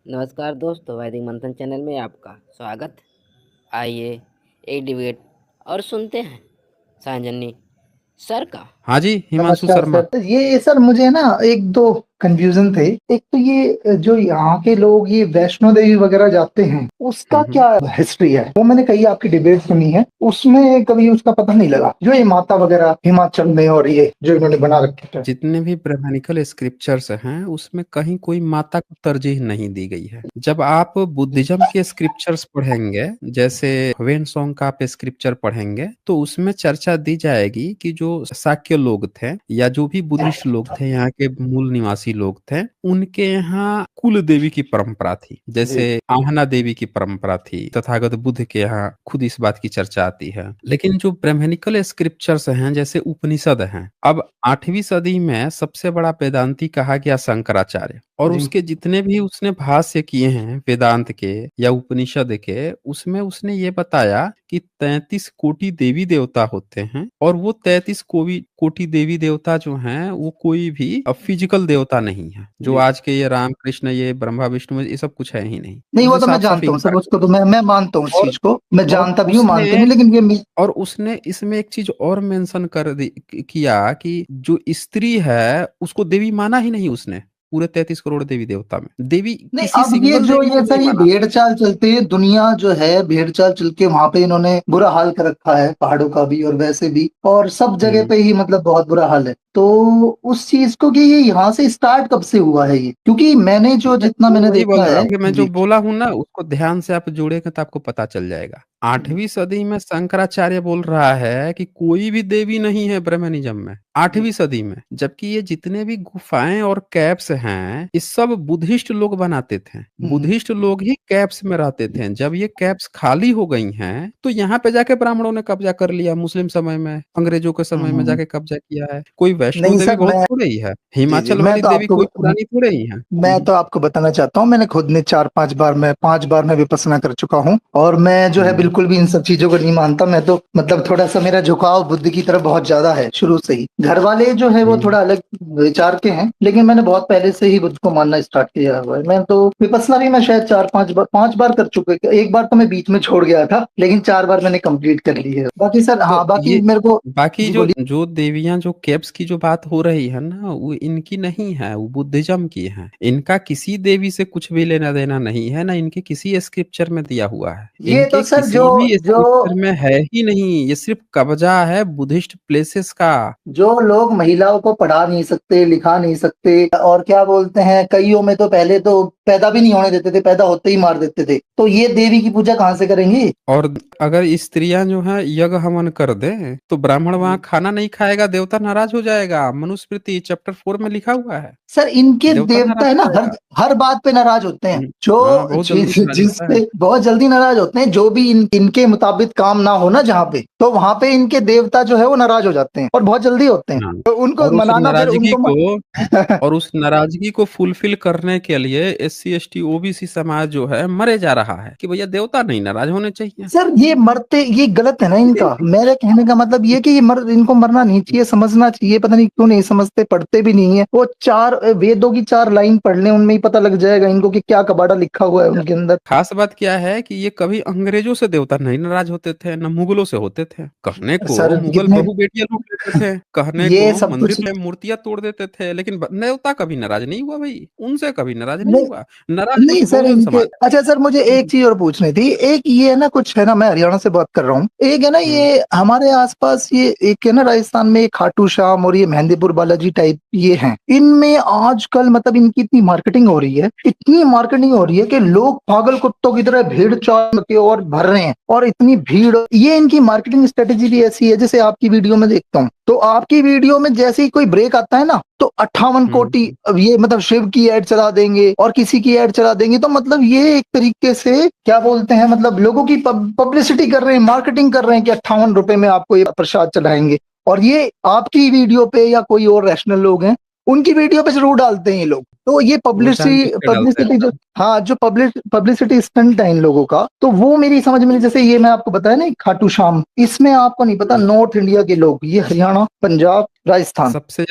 नमस्कार दोस्तों, वैदिक मंथन चैनल में आपका स्वागत। आइए एक डिबेट और सुनते हैं साजनी सर का। हाँ जी, हिमांशु नमस्कार शर्मा। सर। तो ये सर मुझे ना एक दो कंफ्यूजन थे। एक तो ये जो यहाँ के लोग ये वैष्णो देवी वगैरह जाते हैं उसका हम्म। क्या हिस्ट्री है, वो मैंने कई आपकी डिबेट सुनी है, उसमें कभी उसका पता नहीं लगा। जो ये माता वगैरह हिमाचल में और ये जो इन्होंने बना रखे थे। जितने भी ब्राह्मणिकल स्क्रिप्चर्स हैं उसमें कहीं कोई माता को तरजीह नहीं दी गई है। जब आप बुद्धिज्म के स्क्रिप्चर्स पढ़ेंगे, जैसे हवेन सॉन्ग का आप स्क्रिप्चर पढ़ेंगे, तो उसमें चर्चा दी जाएगी कि जो शाक्य लोग थे या जो भी बुद्धिस्ट लोग थे, यहाँ के मूल निवासी लोग थे, उनके यहाँ कुल देवी की परंपरा थी। जी। जैसे आहना देवी की परंपरा थी, तथागत बुद्ध के यहाँ खुद इस बात की चर्चा आती है। लेकिन जो ब्राह्मणिकल स्क्रिप्चर्स हैं, जैसे उपनिषद हैं, अब 8वीं सदी में सबसे बड़ा वेदांती कहा गया शंकराचार्य, और जी। उसके जितने भी उसने भाष्य किए हैं वेदांत के या उपनिषद के, उसमें उसने ये बताया कि 33 कोटि देवी देवता होते हैं, और वो 33 कोटि देवी देवता जो हैं वो कोई भी फिजिकल देवता नहीं है। जो जी। आज के ये राम कृष्ण, ये ब्रह्मा विष्णु, ये सब कुछ है ही नहीं। नहीं, वो उसने तो मैं साफ साफ जानता हूँ सर, इनकार उसको तो मैं मानता हूँ, उस और चीज को मैं और जानता भी हूँ, मानता उसने भी हूँ, लेकिन ये और उसने इसमें एक चीज और मेंशन किया कि जो स्त्री है उसको देवी माना ही नहीं उसने। पूरे 33 करोड़ देवी देवता में देवी नहीं। किसी अब ये सिंगल जो देवी ये को सर नहीं ये माना। भेड़ चाल चलते हैं, दुनिया जो है भेड़ चाल चल के वहां पे इन्होंने बुरा हाल कर रखा है, पहाड़ों का भी और वैसे भी, और सब जगह हम्म। पे ही मतलब बहुत बुरा हाल है। तो उस चीज को कि ये यहाँ से स्टार्ट कब से हुआ है ये, क्योंकि मैंने जो मैं जितना तो मैंने वही बोल देखा रहा है। हूँ कि मैं जो जी। बोला हूं ना, उसको ध्यान से आप जोड़ेंगे तो आपको पता चल जाएगा। 8वीं सदी में शंकराचार्य बोल रहा है कि कोई भी देवी नहीं है ब्राह्मणिज्म में, 8वीं सदी में। जबकि ये जितने भी गुफाएं और कैप्स हैं, ये सब बुद्धिस्ट लोग बनाते थे। हम्म। बुद्धिस्ट लोग ही कैप्स में रहते थे। जब ये कैप्स खाली हो गई हैं, तो यहाँ पे जाके ब्राह्मणों ने कब्जा कर लिया। मुस्लिम समय में, अंग्रेजों के समय में हम्म। जाके कब्जा किया है। कोई वैष्णो नहीं देवी सर, बहुत मैं थोड़े ही है, जी जी हिमाचल मैं वाली तो देवी आपको कोई पुरानी थोड़े ही है। मैं तो आपको बताना चाहता हूँ, मैंने खुद ने 4-5 बार, मैं 5 बार मैं विपස්සना कर चुका हूँ, और मैं जो है हम्म। बिल्कुल भी इन सब चीजों को नहीं मानता। मैं तो मतलब थोड़ा सा मेरा झुकाव बुद्ध की तरफ बहुत ज्यादा है शुरू से ही। घर वाले जो है वो हम्म। थोड़ा अलग विचार के हैं, लेकिन मैंने बहुत पहले से ही बुद्ध को मानना स्टार्ट किया हुआ है। मैं तो विपස්සना भी मैं शायद 4-5 बार 5 बार कर चुके। एक बार तो मैं बीच में छोड़ गया था, लेकिन 4 बार मैंने कंप्लीट कर ली है। बाकी सर, हाँ, तो बाकी ये मेरे को। बाकी जी जो बोलिए। जो देवियां, जो केप्स की जो बात हो रही है ना, वो इनकी नहीं है, वो बुद्धिज्म की है। इनका किसी देवी से कुछ भी लेना देना नहीं है, ना इनके किसी स्क्रिप्चर में दिया हुआ है। ये तो इनके सर किसी जो भी जो स्क्रिप्चर में है ही नहीं। ये सिर्फ कब्जा है बुद्धिस्ट प्लेसेस का। जो लोग महिलाओं को पढ़ा नहीं सकते, लिखा नहीं सकते, और क्या बोलते हैं, कईयों में तो पहले तो पैदा भी नहीं होने देते थे, पैदा होते ही मार देते थे, तो ये देवी की पूजा कहाँ से करेंगे? और अगर स्त्रियां जो है यज्ञ हवन कर दें, तो ब्राह्मण वहां खाना नहीं खाएगा, देवता नाराज हो जाएगा। मनुस्मृति चैप्टर 4 में लिखा हुआ है। सर, इनके देवता देवता नाराज है हो ना, हर जाएगा। हर बात पे नाराज होते हैं। हाँ, जो बहुत जल्दी चीज नाराज जिस होता है। पे बहुत जल्दी नाराज होते हैं, जो भी इनके मुताबिक काम ना हो ना जहाँ पे, तो वहां पे इनके देवता जो है वो नाराज हो जाते हैं, और बहुत जल्दी होते हैं। हाँ। तो उनको और उस मनाना, फिर नाराजगी उनको को और उस नाराजगी को फुलफिल करने के लिए SC ST OBC समाज जो है मरे जा रहा है कि भैया देवता नहीं नाराज होने चाहिए। सर ये मरते, ये गलत है ना इनका। मेरे कहने का मतलब ये कि इनको मरना नहीं चाहिए, समझना चाहिए। पता नहीं क्यों नहीं समझते, पढ़ते भी नहीं है। वो 4 वेदों की 4 लाइन पढ़ लें, उनमें ही पता लग जाएगा इनको कि क्या कबाड़ा लिखा हुआ है उनके अंदर। खास बात क्या है कि ये कभी अंग्रेजों से देवता नहीं नाराज होते थे, न मुगलों से होते थे। कहने को सर मुगल कितने बहू बेटियां लूट लेते थे, कहने ये को सब मंदिर कुछ। में मूर्तियां तोड़ देते थे, लेकिन देवता कभी नाराज नहीं हुआ भाई। उनसे कभी नाराज नहीं नहीं, हुआ। नाराज नहीं कुछ सर बहुजन इनके। समाज अच्छा सर, मुझे है। एक चीज और पूछनी थी। एक ये है ना, कुछ है ना, मैं हरियाणा से बात कर रहा हूँ। एक है ना हम्म। ये हमारे आसपास, ये एक है ना राजस्थान में, एक खाटू श्याम और ये मेहंदीपुर बालाजी टाइप ये हैं। इनमें आजकल मतलब इनकी इतनी मार्केटिंग हो रही है, इतनी मार्केटिंग हो रही है कि लोग पागल कुत्तों की तरह भीड़ चाल के और भर रहे हैं, और इतनी भीड़। ये इनकी मार्केटिंग स्ट्रेटेजी भी ऐसी है, जैसे आपकी वीडियो में देखता हूँ, तो आपकी वीडियो में जैसे ही कोई ब्रेक आता है ना, तो 58 कोटि हम्म। अब ये मतलब शिव की ऐड चला देंगे और किसी की ऐड चला देंगे। तो मतलब ये एक तरीके से क्या बोलते हैं, मतलब लोगों की पब्लिसिटी कर रहे हैं, मार्केटिंग कर रहे हैं कि 58 रुपए में आपको ये प्रसाद चढ़ाएंगे। और ये आपकी वीडियो पे या कोई और रैशनल लोग हैं, उनकी वीडियो पे जरूर डालते हैं ये लोग। तो ये वो जानबूझ के डालते हैं। पब्लिसिटी जो, हाँ, जो पब्लिसिटी स्टंट है इन लोगों का, तो वो मेरी समझ में नहीं। जैसे ये मैं आपको बताया ना, खाटू श्याम, इसमें आपको नहीं पता, नॉर्थ इंडिया के लोग, ये हरियाणा, पंजाब, राजस्थान, सबसे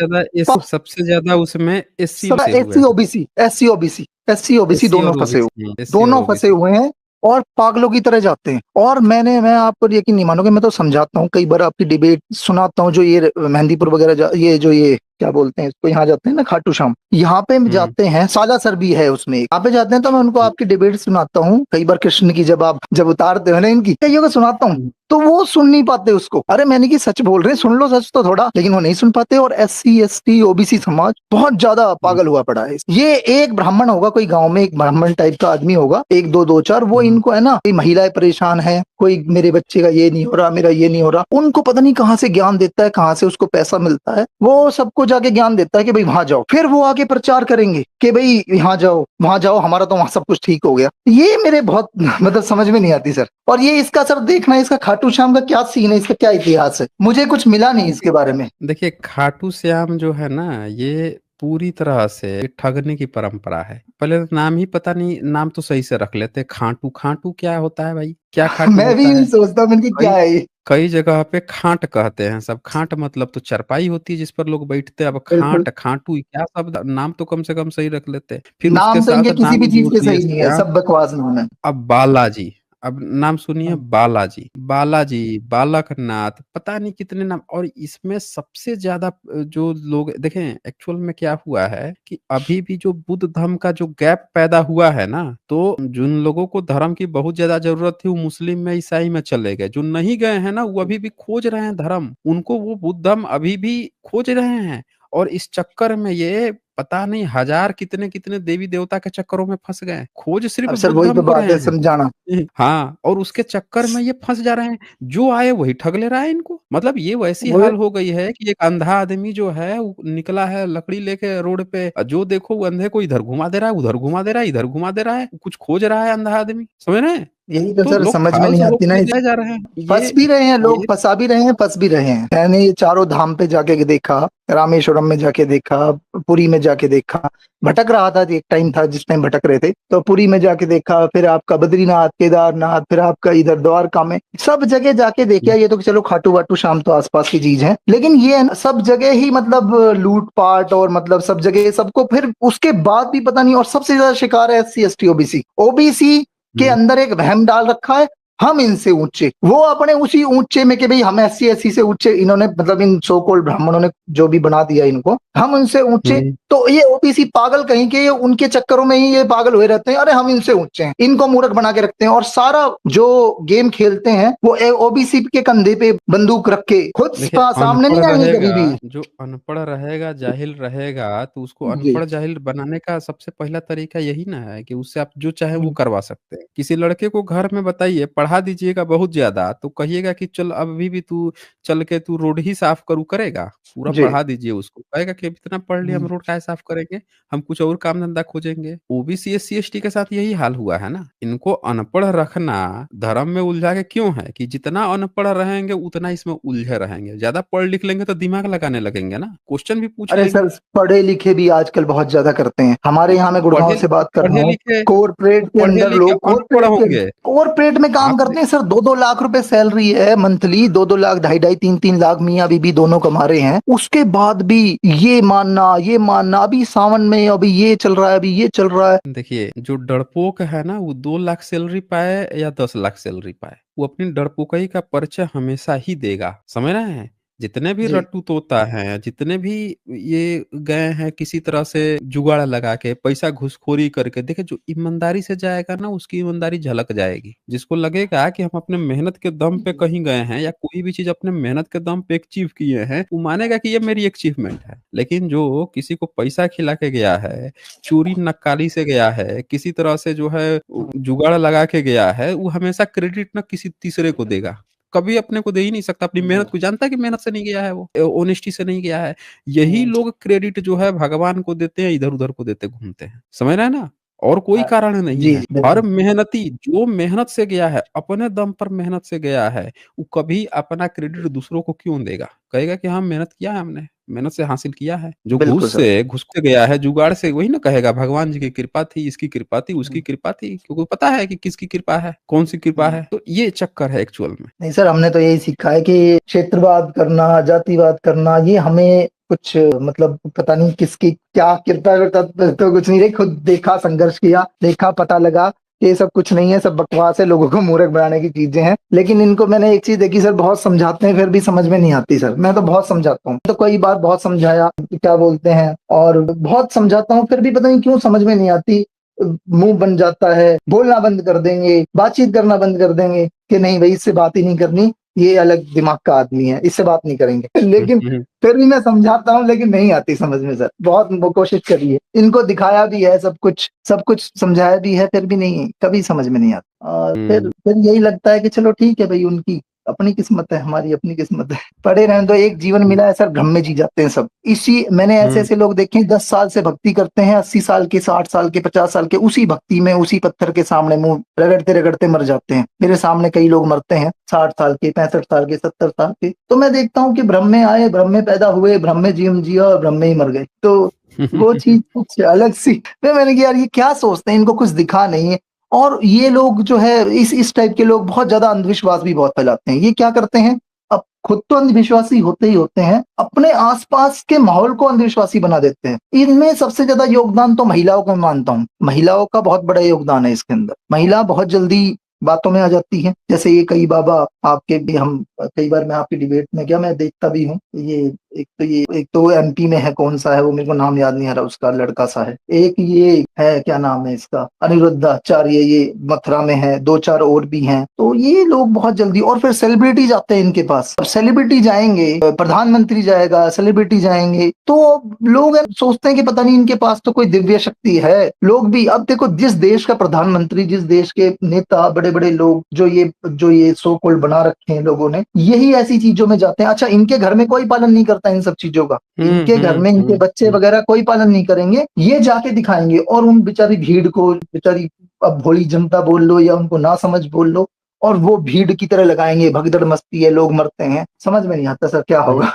ज्यादा उसमें एससी सब से हुए एससी हैं। ओबीसी, एससी ओबीसी एससी दोनों और फंसे हुए, ओबीसी, एससी और दोनों फंसे ओबीसी। हुए हैं और पागलों की तरह जाते हैं। और मैं आपको यकीन नहीं मानोगे, मैं तो समझाता हूँ, कई बार आपकी डिबेट सुनाता हूँ, जो ये मेहंदीपुर वगैरह ये जो ये क्या बोलते हैं इसको, यहाँ जाते हैं ना खाटू श्याम, यहाँ पे जाते हैं, साला सर भी है उसमें, यहाँ पे जाते हैं, तो मैं उनको आपकी डिबेट सुनाता हूँ। कई बार कृष्ण की जब उतारते हो ना इनकी, कईयों को सुनाता हूँ, तो वो सुन नहीं पाते उसको। अरे मैंने की सच बोल रहे हैं, सुन लो सच तो थोड़ा, लेकिन वो नहीं सुन पाते। और एससी एसटी ओबीसी समाज बहुत ज्यादा पागल हुआ पड़ा है। ये एक ब्राह्मण होगा, कोई गांव में एक ब्राह्मण टाइप का आदमी होगा, एक दो दो चार, वो इनको है ना, कोई महिलाएं परेशान है, कोई मेरे बच्चे का ये नहीं हो रहा, मेरा ये नहीं हो रहा, उनको पता नहीं कहाँ से ज्ञान देता है, कहाँ से उसको पैसा मिलता है, वो सबको जाके ज्ञान देता है कि भाई वहां जाओ। फिर वो आके प्रचार करेंगे कि भाई यहाँ जाओ, वहां जाओ, हमारा तो वहां सब कुछ ठीक हो गया। ये मेरे बहुत मतलब समझ में नहीं आती सर। और ये इसका सर देखना, इसका खाटू श्याम का क्या सीन है, इसका क्या इतिहास है, मुझे कुछ मिला नहीं इसके बारे में। देखिए, खाटू श्याम जो है ना, ये पूरी तरह से ठगने की परंपरा है। पहले तो नाम ही पता नहीं, नाम तो सही से रख लेते। खाटू, खाटू क्या होता है भाई? क्या खाटू मैं भी होता यही है? सोचता हूँ, इनकी कई क्या है ये। कई जगह पे खाट कहते हैं सब। खाट मतलब तो चरपाई होती है जिस पर लोग बैठते हैं। अब बिल्कुल, खाट, खाटू, क्या शब्द, नाम तो कम से कम सही रख लेते। फिर उसके नाम तो साथ इनके किसी भी नाम चीज जोड़ के दिए सही नहीं है, क्या? सब बकवास नाम है। अब बालाजी, अब नाम सुनिए, बालाजी, बालाजी, बालकनाथ, पता नहीं कितने नाम। और इसमें सबसे ज्यादा जो लोग देखें, एक्चुअल में क्या हुआ है कि अभी भी जो बुद्ध धर्म का जो गैप पैदा हुआ है ना, तो जिन लोगों को धर्म की बहुत ज्यादा जरूरत थी वो मुस्लिम में, ईसाई में चले गए। जो नहीं गए हैं ना, वो अभी भी खोज रहे हैं धर्म, उनको वो बुद्ध धर्म अभी भी खोज रहे हैं। और इस चक्कर में ये पता नहीं हजार कितने कितने देवी देवता के चक्करों में फंस गए। खोज सिर्फ अब सर बुद्ध वही धर्म तो को बात रहे है, हैं। समझाना। हाँ, और उसके चक्कर में ये फंस जा रहे हैं। जो आए वही ठग ले रहा है इनको। मतलब ये वैसी वो हाल हो गई है कि एक अंधा आदमी जो है वो निकला है लकड़ी लेके रोड पे, जो देखो वो अंधे को इधर घुमा दे रहा है, उधर घुमा दे रहा है, इधर घुमा दे रहा है, कुछ खोज रहा है अंधा आदमी, समझ रहे हैं? यही तो तो सर लोग समझ में फाल्स नहीं होप आती ना। में जाए जा रहे हैं। फंस भी रहे हैं लोग, ये फंसा भी रहे हैं, फंस भी रहे हैं। मैंने ये चारों धाम पे जाके देखा, रामेश्वरम में जाके देखा, पुरी में जाके देखा, भटक रहा था, एक टाइम था जिस टाइम भटक रहे थे, तो पुरी में जाके देखा, फिर आपका बद्रीनाथ, केदारनाथ, फिर आपका इधर द्वारका में, सब जगह जाके देखा। ये तो चलो खाटू वाटू श्याम तो आसपास की चीज है, लेकिन ये है ना, सब जगह ही मतलब लूटपाट, और मतलब सब जगह सबको, फिर उसके बाद भी पता नहीं। और सबसे ज्यादा शिकार है एससी एसटी ओबीसी। ओबीसी के अंदर एक वहम डाल रखा है, हम इनसे ऊंचे, वो अपने उसी ऊंचे में कि भाई हम एससी एससी से ऊंचे, इन्होंने मतलब इन सो कॉल्ड ब्राह्मणों ने जो भी बना दिया इनको, हम उनसे ऊंचे। तो ये ओबीसी पागल कहीं के, ये उनके चक्करों में ही ये पागल हुए रहते हैं। अरे हम इनसे ऊंचे हैं, इनको मूर्ख बना के रखते हैं, और सारा जो गेम खेलते हैं वो ओबीसी के कंधे पे बंदूक रख के खुद देखिए, सामने अनपढ़ नहीं आएंगे कभी रहेगा, भी। जो अनपढ़ रहेगा, जाहिल रहेगा, तो उसको जी। अनपढ़ जाहिल बनाने का सबसे पहला तरीका यही ना है कि उससे आप जो चाहे वो करवा सकते हैं। किसी लड़के को घर में बताइए, पढ़ा दीजिएगा बहुत ज्यादा, तो कहिएगा कि चल अभी भी तू चल के तू रोड ही साफ करेगा। पूरा जी। पढ़ा दीजिए उसको, कहेगा कि इतना पढ़ लिया, हम रोड काहे साफ करेंगे, हम कुछ और काम धंधा खोजेंगे। ओबीसी एससी एसटी के साथ यही हाल हुआ है ना। इनको अनपढ़ रखना धर्म में उलझा के क्यों है कि जितना अनपढ़ रहेंगे उतना इसमें उलझे रहेंगे। ज्यादा पढ़ लिख लेंगे तो दिमाग लगाने लगेंगे ना, क्वेश्चन भी पूछ अरे लेंगे। सर, पढ़े लिखे भी आजकल बहुत ज्यादा करते हैं। हमारे यहाँ मैं गुड़गांव पढ़े से बात कर रहा पढ़े हूँ, लिखे कॉरपोरेट के पढ़े अंदर लिखे लोग, अनपढ़ होंगे। कॉरपोरेट में काम आपने करते हैं सर। 2-2 लाख रुपए सैलरी है मंथली, 2-2 लाख, 2.5-2, 3-3 लाख मियाँ बीबी दोनों कमा रहे हैं। उसके बाद भी ये मानना अभी सावन में, अभी ये चल रहा है, अभी ये चल रहा है। देखिए, जो डरपोक है ना, वो 2 लाख सैलरी पाए या 10 लाख सैलरी पाए, वो अपनी डरपोकई का परिचय हमेशा ही देगा, समझ रहे हैं? जितने भी जी। रट्टू तोता हैं, जितने भी ये गए हैं किसी तरह से जुगाड़ लगा के, पैसा घूसखोरी करके, देखिए जो ईमानदारी से जाएगा ना, उसकी ईमानदारी झलक जाएगी। जिसको लगेगा कि हम अपने मेहनत के दम पे कहीं गए हैं, या कोई भी चीज अपने मेहनत के दम पे अचीव किए हैं, वो मानेगा कि ये मेरी अचीवमेंट है। लेकिन जो किसी को पैसा खिला के गया है, चोरी नक्काली से गया है, किसी तरह से जो है जुगाड़ लगा के गया है, वो हमेशा क्रेडिट ना किसी तीसरे को देगा, कभी अपने को दे ही नहीं सकता। अपनी मेहनत को जानता है कि मेहनत से नहीं गया है, वो ऑनेस्टी से नहीं गया है। यही लोग क्रेडिट जो है भगवान को देते हैं, इधर उधर को देते घूमते हैं, समझ रहे हैं ना? और कोई कारण नहीं जी है। हर बिल्कुल। मेहनती जो मेहनत से गया है, अपने दम पर मेहनत से गया है, वो कभी अपना क्रेडिट दूसरों को क्यों देगा? कहेगा कि हाँ मेहनत किया है हमने, मेहनत से हासिल किया है। जो बिल्कुल सर। घुस के गया है जुगाड़ से, वही ना कहेगा भगवान जी की कृपा थी, इसकी कृपा थी, उसकी कृपा थी, क्योंकि पता है कि किसकी कृपा है, कौन सी कृपा है। तो ये चक्कर है एक्चुअल में। नहीं सर, हमने तो यही सीखा है कि क्षेत्रवाद करना, जातिवाद करना, ये हमें कुछ मतलब पता नहीं किसकी क्या कृपा करता, तो कुछ नहीं, खुद देखा, संघर्ष किया, देखा, पता लगा ये सब कुछ नहीं है, सब बकवास है, लोगों को मूर्ख बनाने की चीजें हैं। लेकिन इनको मैंने एक चीज देखी सर, बहुत समझाते हैं फिर भी समझ में नहीं आती सर। मैं तो बहुत समझाता हूँ, तो कई बार बहुत समझाया, क्या बोलते हैं, और बहुत समझाता हूँ फिर भी पता नहीं क्यों समझ में नहीं आती। मुंह बन जाता है, बोलना बंद कर देंगे, बातचीत करना बंद कर देंगे कि नहीं भाई इससे बात ही नहीं करनी, ये अलग दिमाग का आदमी है, इससे बात नहीं करेंगे। लेकिन फिर भी मैं समझाता हूँ, लेकिन नहीं आती समझ में सर। बहुत कोशिश करी है, इनको दिखाया भी है, सब कुछ समझाया भी है, फिर भी नहीं, कभी समझ में नहीं आता। और फिर यही लगता है कि चलो ठीक है भाई, उनकी अपनी किस्मत है, हमारी अपनी किस्मत है, पड़े रहने दो, एक जीवन मिला है सर, भ्रम में जी जाते हैं सब। इसी मैंने ऐसे ऐसे लोग देखे 10 साल से भक्ति करते हैं, 80 साल के, 60 साल के, 50 साल के, उसी भक्ति में, उसी पत्थर के सामने मुंह रगड़ते रगड़ते मर जाते हैं। मेरे सामने कई लोग मरते हैं 60 साल के, 65 साल के, 70 साल के। तो मैं देखता हूँ कि भ्रम में आए, भ्रम में पैदा हुए, भ्रम में जीवन जिया और भ्रम में ही मर गए। तो वो चीज कुछ अलग सी। फिर मैंने कहा यार ये क्या सोचते हैं, इनको कुछ दिखा नहीं है। और ये लोग जो है, इस टाइप के लोग बहुत ज्यादा अंधविश्वास भी बहुत फैलाते हैं। ये क्या करते हैं, अब खुद तो अंधविश्वासी होते ही होते हैं, अपने आसपास के माहौल को अंधविश्वासी बना देते हैं। इनमें सबसे ज्यादा योगदान तो महिलाओं का मानता हूँ, महिलाओं का बहुत बड़ा योगदान है इसके अंदर। महिला बहुत जल्दी बातों में आ जाती है। जैसे ये कई बाबा आपके भी, हम कई बार मैं आपकी डिबेट में गया, मैं देखता भी हूँ। एक तो एमपी में है, कौन सा है वो, मेरे को नाम याद नहीं आ रहा, उसका लड़का सा है। एक ये है, क्या नाम है इसका, अनिरुद्धाचार्य, ये मथुरा में है। 2-4 और भी हैं। तो ये लोग बहुत जल्दी, और फिर सेलिब्रिटी जाते हैं इनके पास। अब सेलिब्रिटी जाएंगे, प्रधानमंत्री जाएगा, सेलिब्रिटी जाएंगे, तो लोग सोचते हैं कि पता नहीं इनके पास तो कोई दिव्य शक्ति है। लोग भी, अब देखो, जिस देश का प्रधानमंत्री, जिस देश के नेता, बड़े बड़े लोग जो ये सो कॉल्ड बना रखे हैं लोगों ने, यही ऐसी चीजों में जाते हैं। अच्छा, इनके घर में कोई पालन नहीं करता इन सब चीजों का, इनके घर में इनके बच्चे वगैरह कोई पालन नहीं करेंगे, ये जाके दिखाएंगे। और उन बेचारी भीड़ को, बेचारी अब भोली जनता बोल लो या उनको ना समझ बोल लो, और वो भीड़ की तरह लगाएंगे, भगदड़ मस्ती है, लोग मरते हैं, समझ में नहीं आता सर क्या होगा।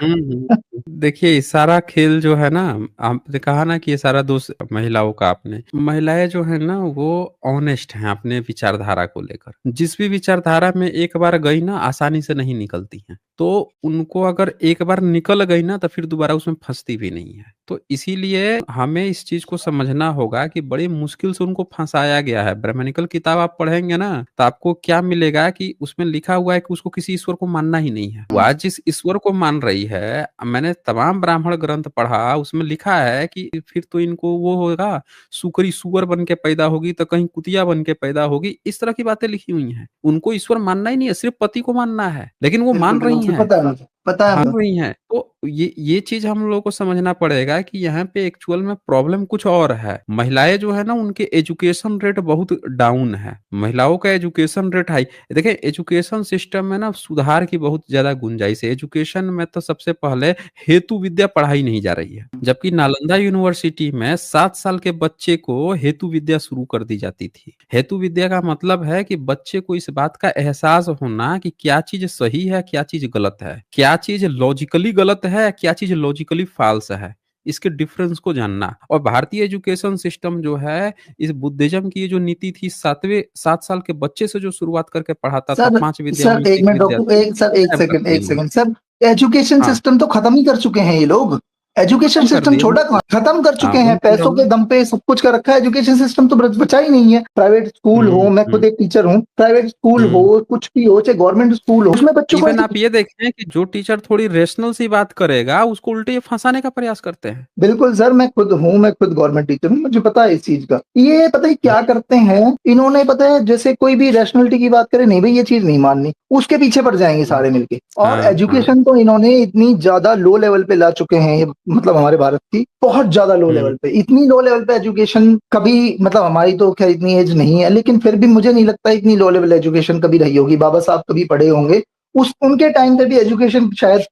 देखिए, ये सारा खेल जो है ना, आपने कहा ना कि ये सारा दोष महिलाओं का। आपने, महिलाएं जो है ना वो ऑनेस्ट हैं अपने विचारधारा को लेकर। जिस भी विचारधारा में एक बार गई ना, आसानी से नहीं निकलती हैं। तो उनको अगर एक बार निकल गई ना, तो फिर दोबारा उसमें फंसती भी नहीं है। तो इसीलिए हमें इस चीज को समझना होगा कि बड़ी मुश्किल से उनको फंसाया गया है। ब्रह्मनिकल किताब आप पढ़ेंगे ना, तो आपको क्या मिलेगा कि उसमें लिखा हुआ है कि उसको किसी ईश्वर को मानना ही नहीं है। वो आज जिस ईश्वर को मान रही है, मैंने तमाम ब्राह्मण ग्रंथ पढ़ा, उसमें लिखा है कि फिर तो इनको वो होगा, सुकरी सुअर बन के पैदा होगी, तो कहीं कुतिया बन के पैदा होगी। इस तरह की बातें लिखी हुई हैं। उनको ईश्वर मानना ही नहीं है, सिर्फ पति को मानना है, लेकिन वो मान रही हैं, पता है मुझे, पता है मान मुझे। रही हैं। तो ये चीज हम लोगों को समझना पड़ेगा कि यहाँ पे एक्चुअल में प्रॉब्लम कुछ और है। महिलाएं जो है ना, उनके एजुकेशन रेट बहुत डाउन है। महिलाओं का एजुकेशन रेट हाई। देखिए, एजुकेशन सिस्टम में ना सुधार की बहुत ज्यादा गुंजाइश है। एजुकेशन में तो सबसे पहले हेतु विद्या पढ़ाई नहीं जा रही है, जबकि नालंदा यूनिवर्सिटी में 7 साल के बच्चे को हेतु विद्या शुरू कर दी जाती थी। हेतु विद्या का मतलब है कि बच्चे को इस बात का एहसास होना कि क्या चीज सही है, क्या चीज गलत है, क्या चीज लॉजिकली गलत है, क्या चीज लॉजिकली फॉल्स है, इसके डिफरेंस को जानना। और भारतीय एजुकेशन सिस्टम जो है, इस बुद्धिज्म की जो नीति थी, 7 साल के बच्चे से जो शुरुआत करके पढ़ाता था, सर 5 विद्या में सर से एक एक मिनट विद्या रोको, एक सर, एक तक सेकंड, एक नहीं हुआ। Second sir. एजुकेशन हाँ, सिस्टम तो खत्म ही कर चुके हैं ये लोग। एजुकेशन खत्म कर सिस्टम दिए छोड़ा कहाँ, खत्म कर हाँ, चुके हैं, वही कह रहा पैसों हूँ के ना। दम पे सब कुछ कर रखा है। एजुकेशन सिस्टम तो बचा ही नहीं है। प्राइवेट स्कूल हो, मैं खुद हम्म एक टीचर हूँ, प्राइवेट स्कूल हो, हम्म कुछ भी हो, चाहे गवर्नमेंट स्कूल हो, उसमें बच्चों को इवन आप ये देखें कि जो टीचर थोड़ी रेशनल सी बात करेगा, उसको उल्टे फंसाने का प्रयास करते हैं। बिल्कुल सर, मैं खुद गवर्नमेंट टीचर हूँ, मुझे पता है इस चीज का। ये पता है क्या करते हैं इन्होंने, पता है, जैसे कोई भी रैशनलिटी की बात करे, नहीं भाई ये चीज नहीं माननी, उसके पीछे पड़ जाएंगे सारे मिलके। और हाँ हाँ। एजुकेशन तो इन्होंने इतनी ज्यादा लो लेवल पे ला चुके हैं, ये मतलब हमारे भारत की बहुत ज्यादा लो लेवल पे, इतनी लो लेवल पे एजुकेशन कभी, मतलब हमारी तो खैर इतनी एज नहीं है, लेकिन फिर भी मुझे नहीं लगता इतनी लो लेवल एजुकेशन कभी रही होगी। बाबा साहब कभी पढ़े होंगे, उस उनके टाइम पे भी एजुकेशन शायद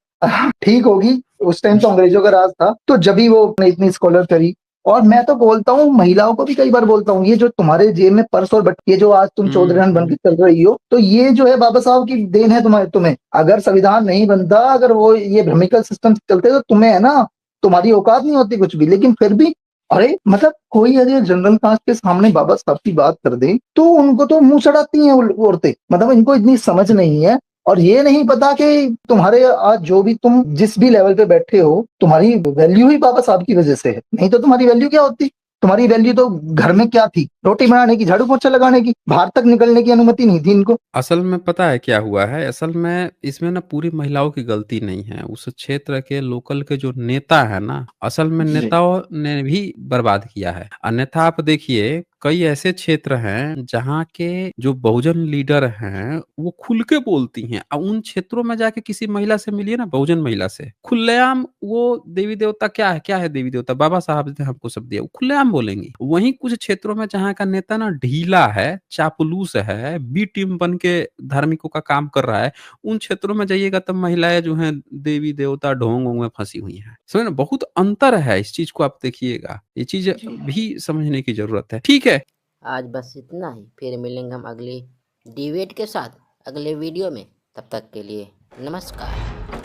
ठीक होगी। उस टाइम तो अंग्रेजों का राज था, तो जब भी वो इतनी स्कॉलर करी, और मैं तो बोलता हूँ, महिलाओं को भी कई बार बोलता हूँ, ये जो तुम्हारे जेब में पर्स और बटुए, जो आज तुम चौधरी बन के चल रही हो, तो ये जो है बाबा साहब की देन है तुम्हें। अगर संविधान नहीं बनता, अगर वो ये भ्रमिकल सिस्टम चलते, तो तुम्हें है ना, तुम्हारी औकात नहीं होती कुछ भी। लेकिन फिर भी, अरे मतलब कोई अगर जनरल कास्ट के सामने बाबा साहब की बात कर दे तो उनको तो मुंह चढ़ाती हैं औरतें। मतलब इनको इतनी समझ नहीं है, और ये नहीं पता कि तुम्हारे आज जो भी तुम जिस भी लेवल पे बैठे हो, तुम्हारी वैल्यू ही बाबा साहब की वजह से है। नहीं तो तुम्हारी वैल्यू क्या होती? तुम्हारी वैल्यू तो घर में क्या थी? रोटी बनाने की, झाड़ू पोछा लगाने की, बाहर तक निकलने की अनुमति नहीं थी इनको। असल में पता है क्या हुआ है? असल में इसमें ना पूरी महिलाओं की गलती नहीं है। उस क्षेत्र के लोकल के जो नेता है ना, असल में जी। नेताओं ने भी बर्बाद किया है। अन्यथा आप देखिए कई ऐसे क्षेत्र हैं जहाँ के जो बहुजन लीडर हैं वो खुल के बोलती हैं। अब उन क्षेत्रों में जाके किसी महिला से मिलिए ना, बहुजन महिला से, खुलेआम वो देवी देवता क्या है देवी देवता, बाबा साहब ने हमको सब दिया, वो खुलेआम बोलेंगी। वहीं कुछ क्षेत्रों में जहाँ का नेता ना ढीला है, चापलूस है, बी टीम बन के धार्मिकों का काम कर रहा है, उन क्षेत्रों में जाइएगा तब महिलाएं जो हैं देवी देवता ढोंग वोंग में फंसी हुई हैं। समझ ना, बहुत अंतर है। इस चीज को आप देखिएगा, ये चीज भी समझने की जरूरत है। ठीक है, आज बस इतना ही, फिर मिलेंगे हम अगली डिबेट के साथ अगले वीडियो में। तब तक के लिए नमस्कार।